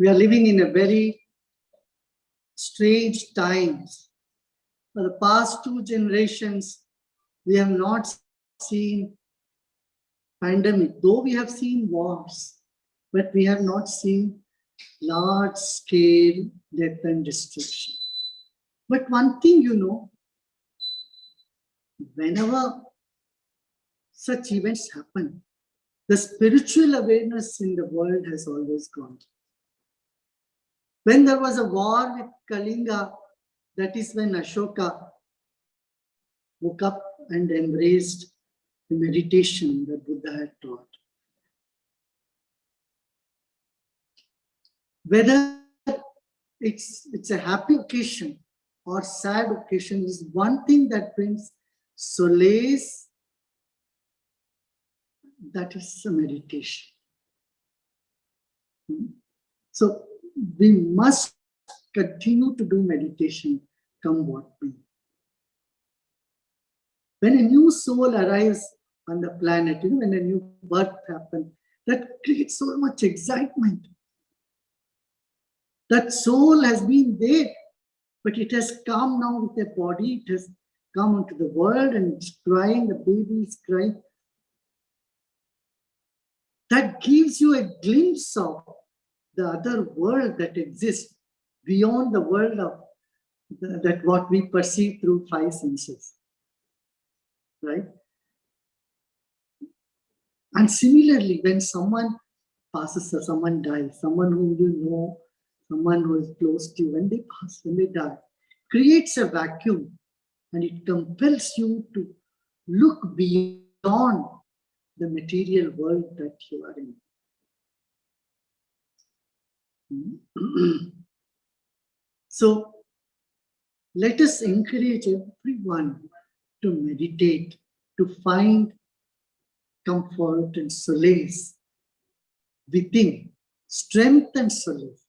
We are living in a very strange times. For the past 2 generations, we have not seen pandemic, though we have seen wars, but we have not seen large-scale death and destruction. But one thing you know, whenever such events happen, the spiritual awareness in the world has always gone. When there was a war with Kalinga, that is when Ashoka woke up and embraced the meditation that Buddha had taught. Whether it's a happy occasion or sad occasion is one thing that brings solace, that is a meditation. So we must continue to do meditation, come what may. When a new soul arrives on the planet, when a new birth happens, that creates so much excitement. That soul has been there, but it has come now with a body, it has come into the world and it's crying, the baby is crying. That gives you a glimpse of the other world that exists beyond the world of that what we perceive through 5 senses, right? And similarly, when someone passes or someone dies, someone whom you know, someone who is close to you, when they pass, when they die, creates a vacuum and it compels you to look beyond the material world that you are in. So let us encourage everyone to meditate, to find comfort and solace within, strength and solace.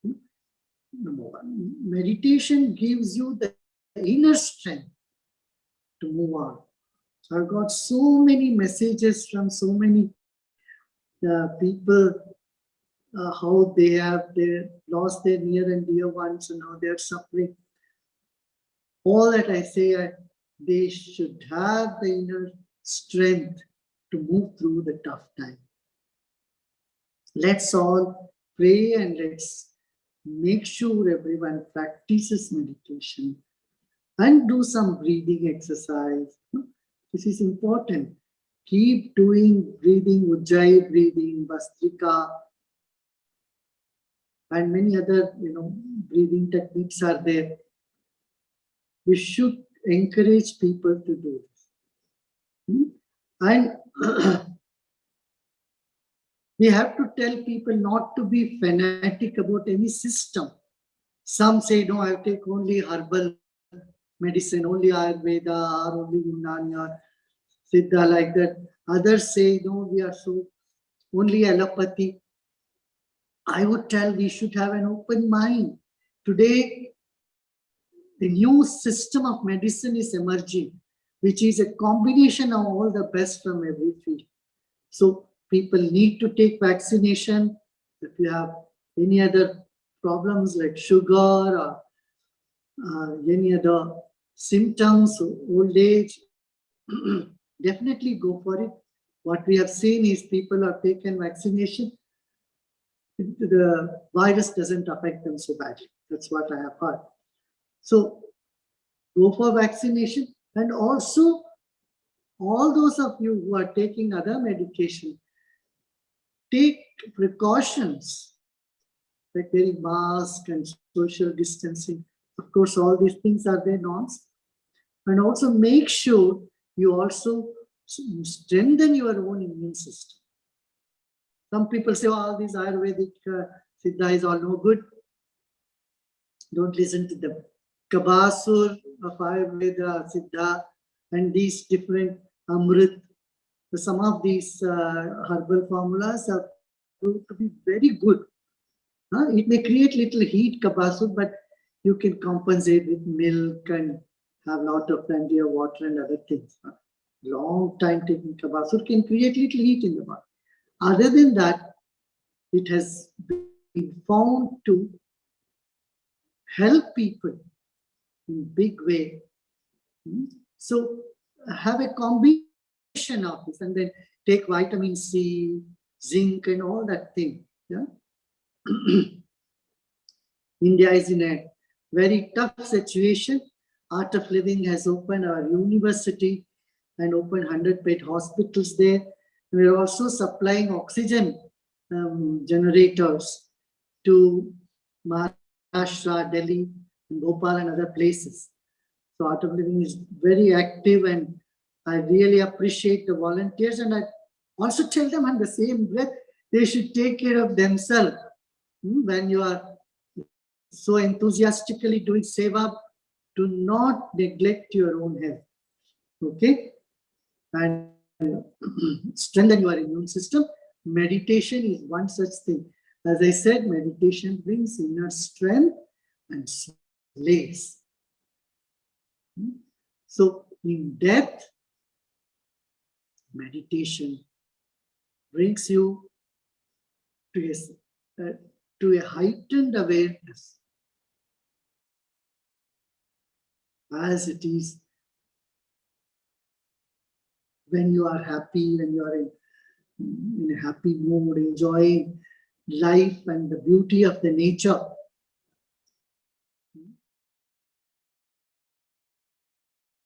Number one, meditation gives you the inner strength to move on. So I've got so many messages from so many people, how they lost their near and dear ones and how they are suffering. All that I say, they should have the inner strength to move through the tough time. Let's all pray and let's make sure everyone practices meditation and do some breathing exercise. This is important. Keep doing breathing, Ujjayi breathing, Vastrika, and many other breathing techniques are there. We should encourage people to do this. And we have to tell people not to be fanatic about any system. Some say, no, I take only herbal medicine, only Ayurveda, or only Unani, or Siddha, like that. Others say, no, we are so only allopathy. I would tell we should have an open mind. Today, the new system of medicine is emerging, which is a combination of all the best from every field. So people need to take vaccination. If you have any other problems like sugar or any other symptoms, old age, definitely go for it. What we have seen is people have taken vaccination. The virus doesn't affect them so badly. That's what I have heard. So go for vaccination. And also, all those of you who are taking other medication, take precautions like wearing mask and social distancing. Of course, all these things are there norms. And also make sure you also strengthen your own immune system. Some people say, oh, all these Ayurvedic Siddha is all no good. Don't listen to them. Kabasur of Ayurveda, Siddha, and these different Amrit, some of these herbal formulas are proved to be very good. It may create little heat, Kabasur, but you can compensate with milk and have a lot of plenty of water and other things. Long time taking Kabasur can create little heat in the body. Other than that, it has been found to help people in big way. So have a combination of this and then take vitamin C, zinc and all that thing. Yeah. India is in a very tough situation. Art of Living has opened our university and opened 100-bed hospitals there. We are also supplying oxygen generators to Maharashtra, Delhi, and Bhopal and other places. So Art of Living is very active, and I really appreciate the volunteers, and I also tell them on the same breath, they should take care of themselves. When you are so enthusiastically doing seva, do not neglect your own health. Okay? And strengthen your immune system. Meditation is one such thing. As I said, meditation brings inner strength and slays. So in depth, meditation brings you to a heightened awareness, as it is when you are happy, when you are in a happy mood, enjoying life and the beauty of the nature.